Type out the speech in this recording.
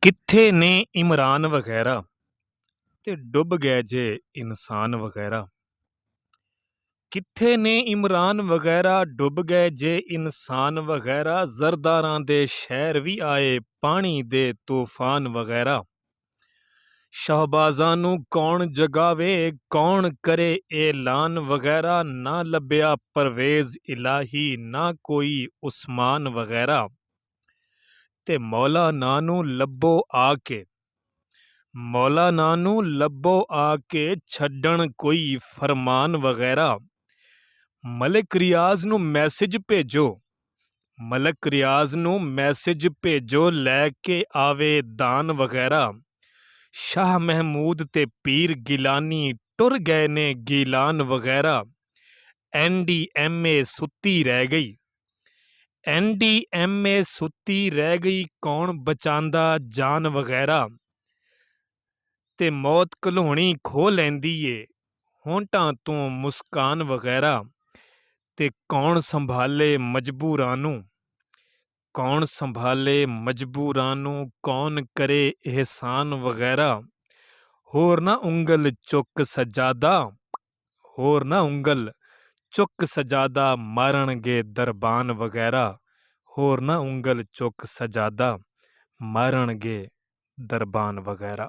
ਕਿੱਥੇ ਨੇ ਇਮਰਾਨ ਵਗੈਰਾ ਤੇ ਡੁੱਬ ਗਏ ਜੇ ਇਨਸਾਨ ਵਗੈਰਾ। ਕਿੱਥੇ ਨੇ ਇਮਰਾਨ ਵਗੈਰਾ ਡੁੱਬ ਗਏ ਜੇ ਇਨਸਾਨ ਵਗੈਰਾ। ਜ਼ਰਦਾਰਾਂ ਦੇ ਸ਼ਹਿਰ ਵੀ ਆਏ ਪਾਣੀ ਦੇ ਤੂਫਾਨ ਵਗੈਰਾ। ਸ਼ਹਬਾਜ਼ਾਂ ਨੂੰ ਕੌਣ ਜਗਾਵੇ ਕੌਣ ਕਰੇ ਐਲਾਨ ਵਗੈਰਾ। ਨਾ ਲੱਭਿਆ ਪਰਵੇਜ਼ ਇਲਾਹੀ ਨਾ ਕੋਈ ਉਸਮਾਨ ਵਗੈਰਾ। ਤੇ ਮੌਲਾ ਨਾਂ ਨੂੰ ਲੱਭੋ ਆ ਕੇ ਮੌਲਾ ਨਾਂ ਨੂੰ ਲੱਭੋ ਆ ਕੇ ਛੱਡਣ ਕੋਈ ਫਰਮਾਨ ਵਗੈਰਾ। ਮਲਿਕ ਰਿਆਜ਼ ਨੂੰ ਮੈਸੇਜ ਭੇਜੋ ਮਲਿਕ ਰਿਆਜ਼ ਨੂੰ ਮੈਸੇਜ ਭੇਜੋ ਲੈ ਕੇ ਆਵੇ ਦਾਨ ਵਗੈਰਾ। ਸ਼ਾਹ ਮਹਿਮੂਦ ਤੇ ਪੀਰ ਗਿਲਾਨੀ ਟੁਰ ਗਏ ਨੇ ਗੀਲਾਨ ਵਗੈਰਾ। NDMA ਸੁੱਤੀ ਰਹਿ ਗਈ NDMA ਸੁੱਤੀ ਰਹਿ ਗਈ ਕੌਣ ਬਚਾਂਦਾ ਜਾਨ ਵਗੈਰਾ। ਤੇ ਮੌਤ ਘਲੋਣੀ ਖੋਹ ਲੈਂਦੀ ਏ ਹੋਂਠਾਂ ਤੋਂ ਮੁਸਕਾਨ ਵਗੈਰਾ। ਤੇ ਕੌਣ ਸੰਭਾਲੇ ਮਜਬੂਰਾਂ ਨੂੰ ਕੌਣ ਸੰਭਾਲੇ ਮਜਬੂਰਾਂ ਨੂੰ ਕੌਣ ਕਰੇ ਇਹਸਾਨ ਵਗੈਰਾ। ਹੋਰ ਨਾ ਉਂਗਲ ਚੁੱਕ ਸਜਾਦਾ ਹੋਰ ਨਾ ਉਂਗਲ ਚੁੱਕ ਸਜਾਦਾ ਮਾਰਨਗੇ ਦਰਬਾਨ ਵਗੈਰਾ। ਹੋਰ ਨਾ ਉਂਗਲ ਚੁੱਕ ਸਜਾਦਾ ਮਾਰਨਗੇ ਦਰਬਾਨ ਵਗੈਰਾ।